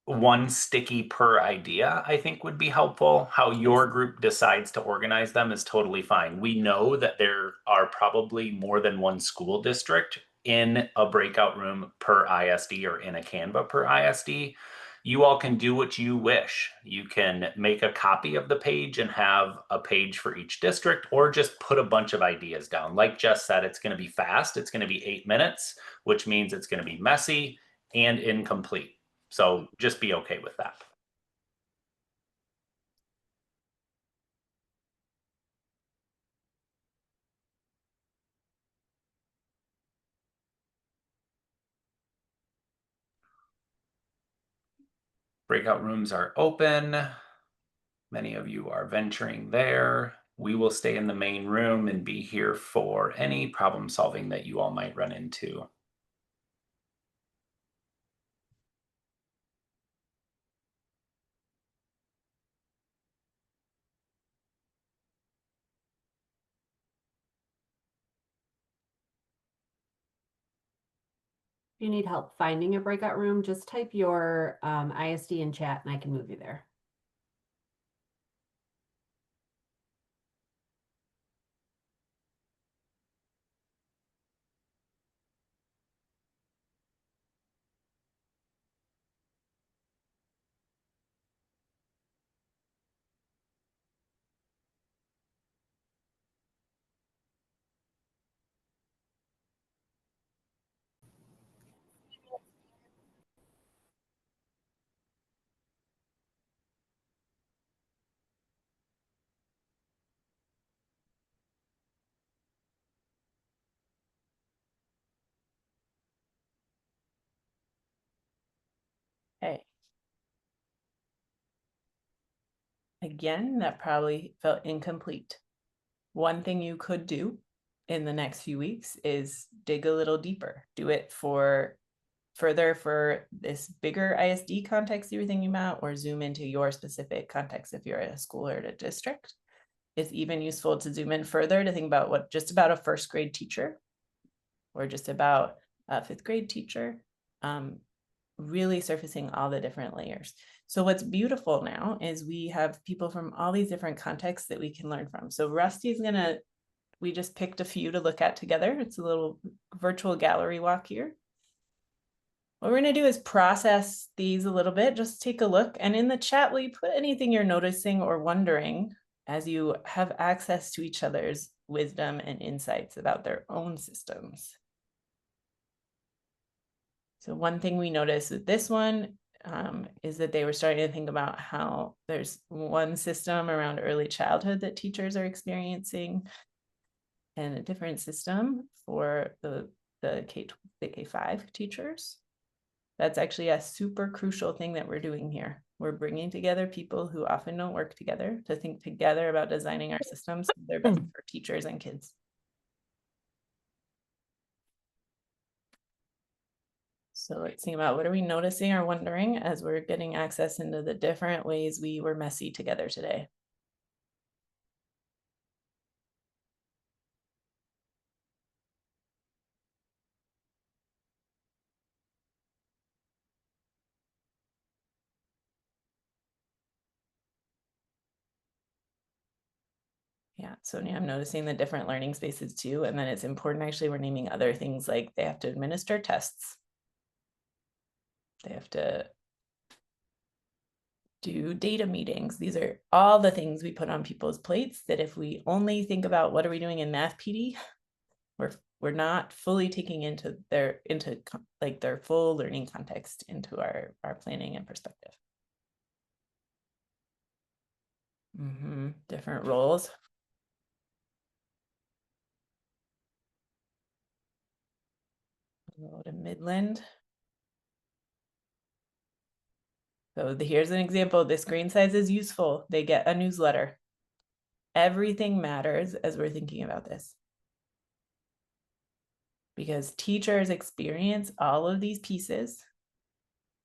1 sticky per idea, I think, would be helpful. How your group decides to organize them is totally fine. We know that there are probably more than 1 school district in a breakout room per ISD or in a Canva per ISD. You all can do what you wish. You can make a copy of the page and have a page for each district, or just put a bunch of ideas down. Like Jess said, it's going to be fast. It's going to be 8 minutes, which means it's going to be messy and incomplete. So just be okay with that. Breakout rooms are open. Many of you are venturing there. We will stay in the main room and be here for any problem solving that you all might run into. If you need help finding a breakout room, just type your ISD in chat and I can move you there. Okay. Again, that probably felt incomplete. One thing you could do in the next few weeks is dig a little deeper. Do it for further for this bigger ISD context you were thinking about, or zoom into your specific context if you're at a school or at a district. It's even useful to zoom in further to think about what just about a first grade teacher or just about a fifth grade teacher, really surfacing all the different layers. So what's beautiful now is we have people from all these different contexts that we can learn from. So Rusty's we just picked a few to look at together. It's a little virtual gallery walk here. What we're going to do is process these a little bit, just take a look. And in the chat, will you put anything you're noticing or wondering as you have access to each other's wisdom and insights about their own systems? So one thing we noticed with this one is that they were starting to think about how there's one system around early childhood that teachers are experiencing and a different system for the K-5 teachers. That's actually a super crucial thing that we're doing here. We're bringing together people who often don't work together to think together about designing our systems so they're best for teachers and kids. So let's think about what are we noticing or wondering as we're getting access into the different ways we were messy together today. Yeah, Sonia, I'm noticing the different learning spaces too. And then it's important, actually, we're naming other things like they have to administer tests. They have to do data meetings. These are all the things we put on people's plates that if we only think about what are we doing in Math PD, we're not fully taking into their full learning context into our planning and perspective. Different roles. Go to Midland. So here's an example. This screen size is useful. They get a newsletter. Everything matters as we're thinking about this. Because teachers experience all of these pieces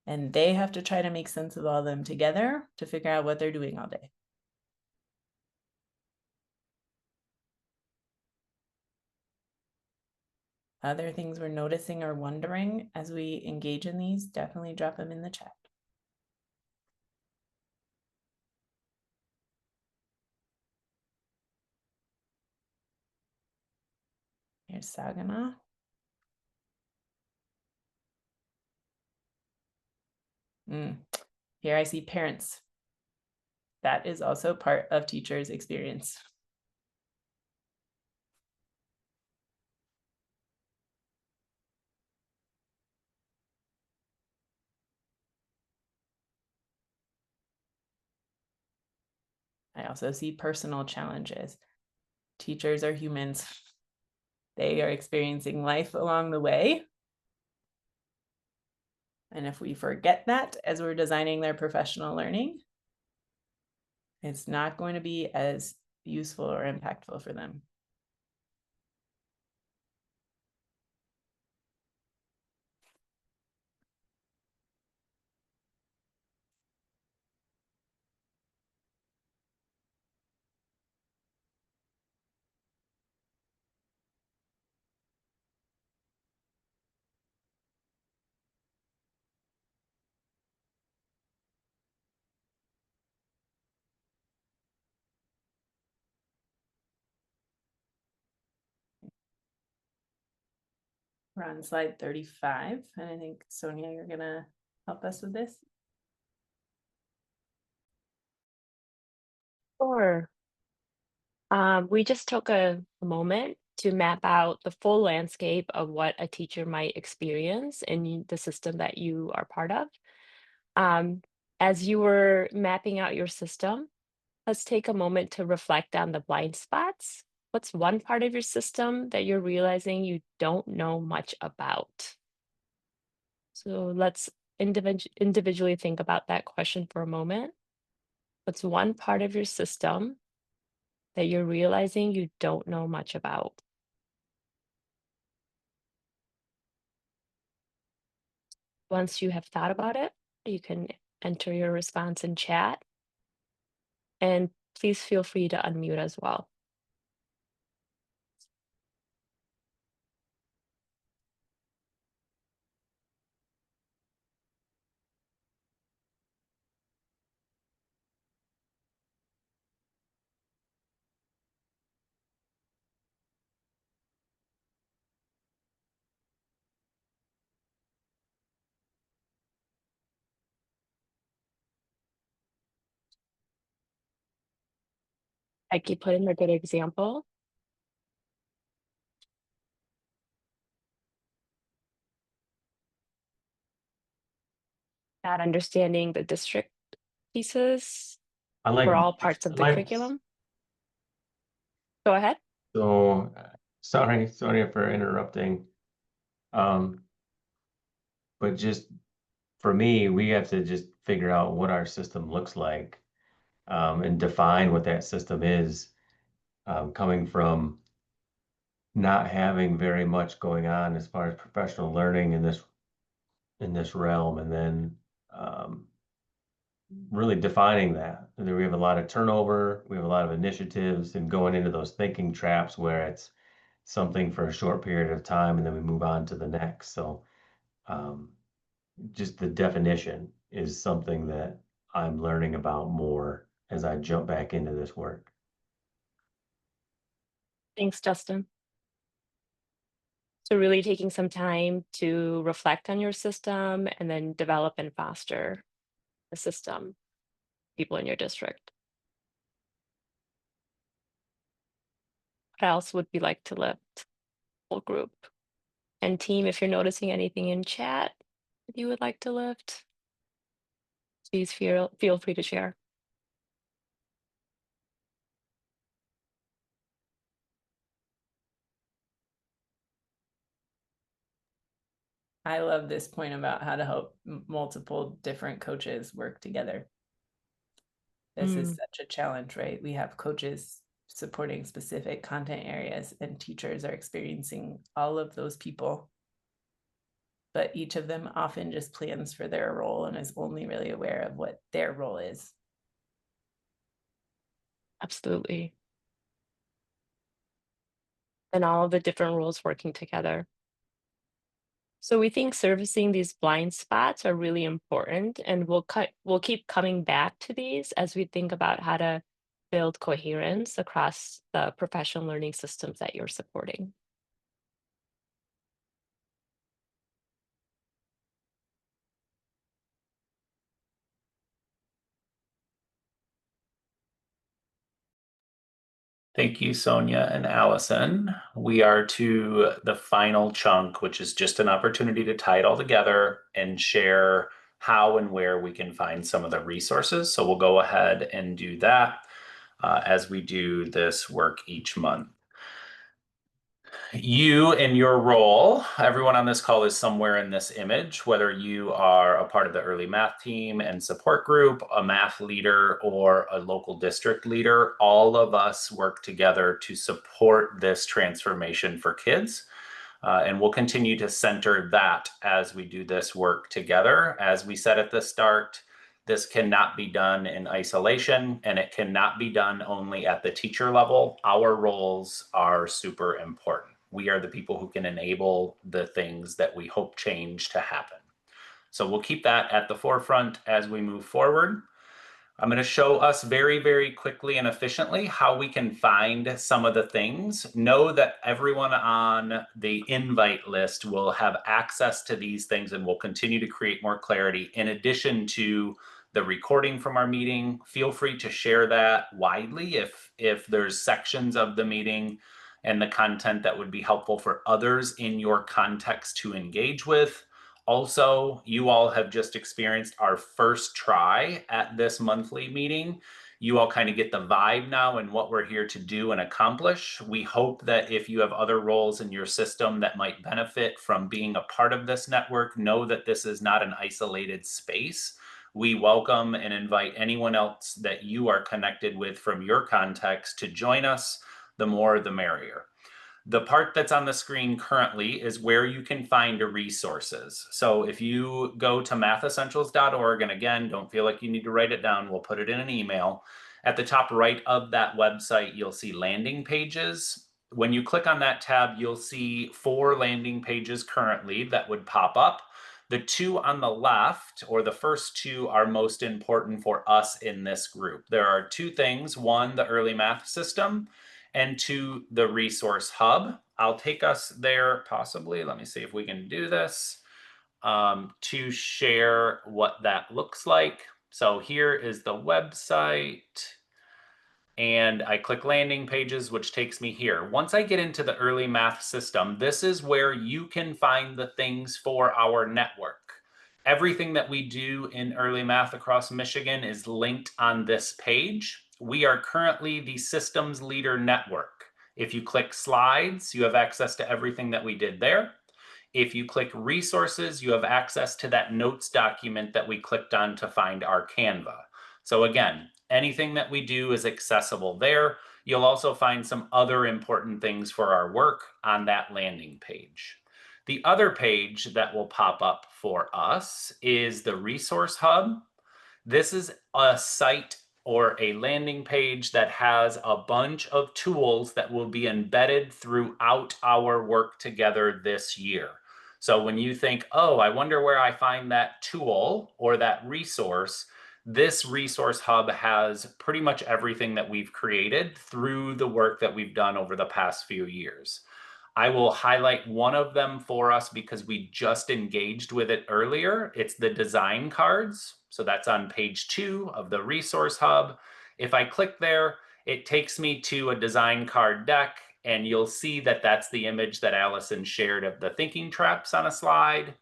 and they have to try to make sense of all of them together to figure out what they're doing all day. Other things we're noticing or wondering as we engage in these, definitely drop them in the chat. Here's Saginaw. Here I see parents. That is also part of teachers' experience. I also see personal challenges. Teachers are humans. They are experiencing life along the way. And if we forget that as we're designing their professional learning, it's not going to be as useful or impactful for them. We're on slide 35, and I think, Sonia, you're going to help us with this. Sure. We just took a moment to map out the full landscape of what a teacher might experience in the system that you are part of. As you were mapping out your system, let's take a moment to reflect on the blind spots. What's one part of your system that you're realizing you don't know much about? So let's individually think about that question for a moment. What's one part of your system that you're realizing you don't know much about? Once you have thought about it, you can enter your response in chat. And please feel free to unmute as well. I keep putting a good example. Not understanding the district pieces I like, for all parts of the curriculum. Go ahead. So, sorry for interrupting. But just for me, we have to just figure out what our system looks like, and define what that system is, coming from not having very much going on as far as professional learning in this realm, and then really defining that. And then we have a lot of turnover, we have a lot of initiatives, and going into those thinking traps where it's something for a short period of time and then we move on to the next. So just the definition is something that I'm learning about more as I jump back into this work. Thanks, Justin. So really taking some time to reflect on your system and then develop and foster the system, people in your district. What else would we like to lift? Whole group. And team, if you're noticing anything in chat that you would like to lift, please feel free to share. I love this point about how to help multiple different coaches work together. This is such a challenge, right? We have coaches supporting specific content areas and teachers are experiencing all of those people. But each of them often just plans for their role and is only really aware of what their role is. Absolutely. And all of the different roles working together. So we think servicing these blind spots are really important, and we'll keep coming back to these as we think about how to build coherence across the professional learning systems that you're supporting. Thank you, Sonia and Allison. We are to the final chunk, which is just an opportunity to tie it all together and share how and where we can find some of the resources. So we'll go ahead and do that as we do this work each month. You in your role, everyone on this call is somewhere in this image, whether you are a part of the early math team and support group, a math leader, or a local district leader. All of us work together to support this transformation for kids. And we'll continue to center that as we do this work together. As we said at the start, this cannot be done in isolation, and it cannot be done only at the teacher level. Our roles are super important. We are the people who can enable the things that we hope change to happen. So we'll keep that at the forefront as we move forward. I'm going to show us very, very quickly and efficiently how we can find some of the things. Know that everyone on the invite list will have access to these things and will continue to create more clarity. In addition to the recording from our meeting, feel free to share that widely if there's sections of the meeting and the content that would be helpful for others in your context to engage with. Also, you all have just experienced our first try at this monthly meeting. You all kind of get the vibe now and what we're here to do and accomplish. We hope that if you have other roles in your system that might benefit from being a part of this network, know that this is not an isolated space. We welcome and invite anyone else that you are connected with from your context to join us. The more, the merrier. The part that's on the screen currently is where you can find resources. So if you go to mathessentials.org, and again, don't feel like you need to write it down, we'll put it in an email. At the top right of that website, you'll see landing pages. When you click on that tab, you'll see 4 landing pages currently that would pop up. The 2 on the left, or the first 2, are most important for us in this group. There are 2 things. 1, the early math system, and 2, the resource hub. I'll take us there possibly. Let me see if we can do this to share what that looks like. So here is the website. And I click landing pages, which takes me here. Once I get into the early math system, this is where you can find the things for our network. Everything that we do in early math across Michigan is linked on this page. We are currently the Systems Leader Network. If you click slides, you have access to everything that we did there. If you click resources, you have access to that notes document that we clicked on to find our Canva. So again, anything that we do is accessible there. You'll also find some other important things for our work on that landing page. The other page that will pop up for us is the Resource Hub. This is a site or a landing page that has a bunch of tools that will be embedded throughout our work together this year. So when you think, oh, I wonder where I find that tool or that resource, this resource hub has pretty much everything that we've created through the work that we've done over the past few years. I will highlight one of them for us because we just engaged with it earlier. It's the design cards. So that's on page 2 of the resource hub. If I click there, it takes me to a design card deck, and you'll see that that's the image that Allison shared of the thinking traps on a slide.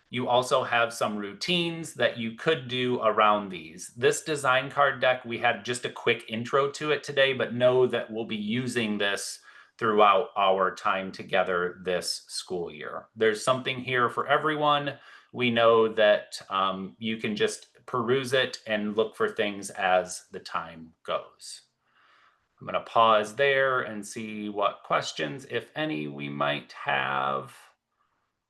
You also have some routines that you could do around these. This design card deck, we had just a quick intro to it today, but know that we'll be using this throughout our time together this school year. There's something here for everyone. We know that you can just peruse it and look for things as the time goes. I'm going to pause there and see what questions, if any, we might have.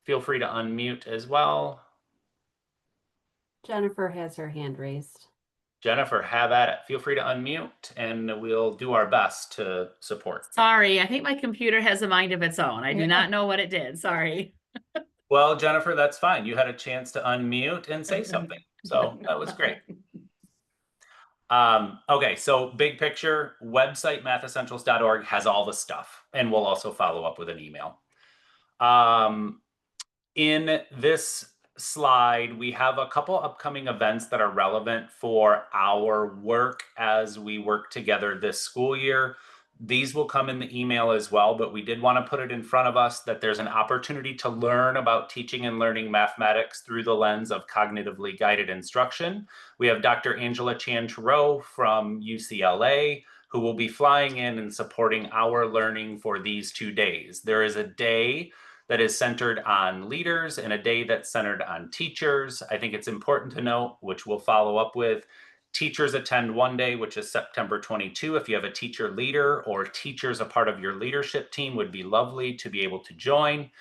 Feel free to unmute as well. Jennifer has her hand raised. Jennifer, have at it. Feel free to unmute and we'll do our best to support. Sorry, I think my computer has a mind of its own. I do not know what it did. Sorry. Well, Jennifer, that's fine. You had a chance to unmute and say something. So that was great. Okay, so big picture, website mathessentials.org has all the stuff, and we'll also follow up with an email. In this slide, we have a couple upcoming events that are relevant for our work as we work together this school year. These will come in the email as well, but we did want to put it in front of us that there's an opportunity to learn about teaching and learning mathematics through the lens of cognitively guided instruction. We have Dr. Angela Chan-Turow from UCLA, who will be flying in and supporting our learning for these 2 days. There is a day that is centered on leaders and a day that's centered on teachers. I think it's important to note, which we'll follow up with, teachers attend one day, which is September 22. If you have a teacher leader or teachers a part of your leadership team, would be lovely to be able to join.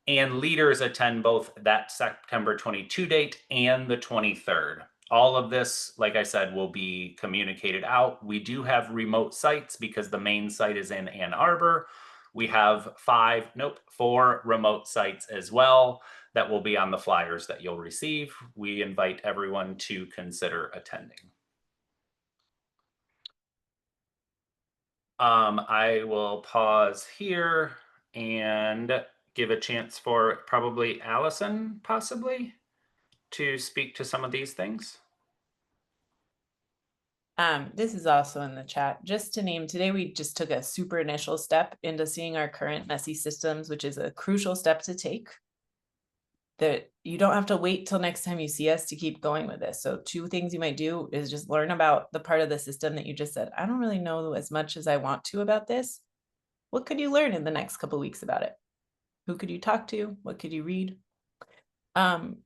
And leaders attend both that September 22 date and the 23rd. All of this, like I said, will be communicated out. We do have remote sites because the main site is in Ann Arbor. We have 4 remote sites as well that will be on the flyers that you'll receive. We invite everyone to consider attending. I will pause here and give a chance for probably Allison, possibly, to speak to some of these things. This is also in the chat. Just to name, today we just took a super initial step into seeing our current messy systems, which is a crucial step to take. That you don't have to wait till next time you see us to keep going with this. So 2 things you might do is just learn about the part of the system that you just said, I don't really know as much as I want to about this. What could you learn in the next couple of weeks about it? Who could you talk to? What could you read? And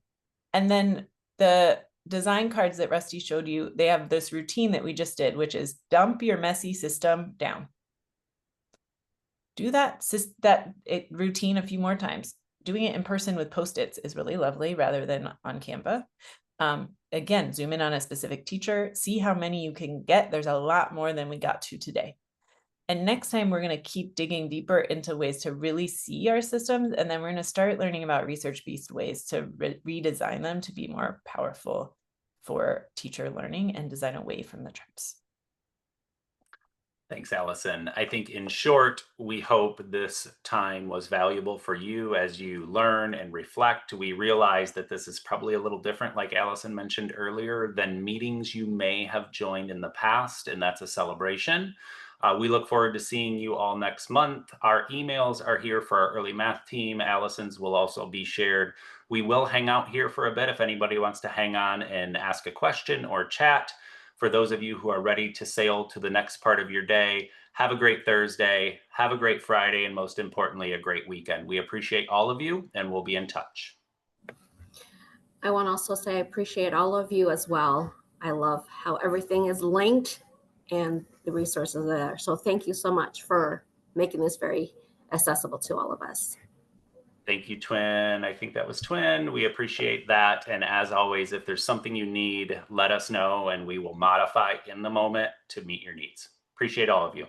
then the design cards that Rusty showed you, they have this routine that we just did, which is dump your messy system down. do that routine a few more times. Doing it in person with Post-its is really lovely rather than on Canva. Again, zoom in on a specific teacher, see how many you can get. There's a lot more than we got to today. And next time we're going to keep digging deeper into ways to really see our systems. And then we're going to start learning about research-based ways to redesign them to be more powerful for teacher learning and design away from the traps. Thanks, Allison. I think in short, we hope this time was valuable for you as you learn and reflect. We realize that this is probably a little different, like Allison mentioned earlier, than meetings you may have joined in the past, and that's a celebration. We look forward to seeing you all next month. Our emails are here for our early math team. Allison's will also be shared. We will hang out here for a bit if anybody wants to hang on and ask a question or chat. For those of you who are ready to sail to the next part of your day, have a great Thursday, have a great Friday, and most importantly, a great weekend. We appreciate all of you, and we'll be in touch. I want to also say I appreciate all of you as well. I love how everything is linked and the resources are there. So thank you so much for making this very accessible to all of us. Thank you, Twin. I think that was Twin. We appreciate that. And as always, if there's something you need, let us know and we will modify in the moment to meet your needs. Appreciate all of you.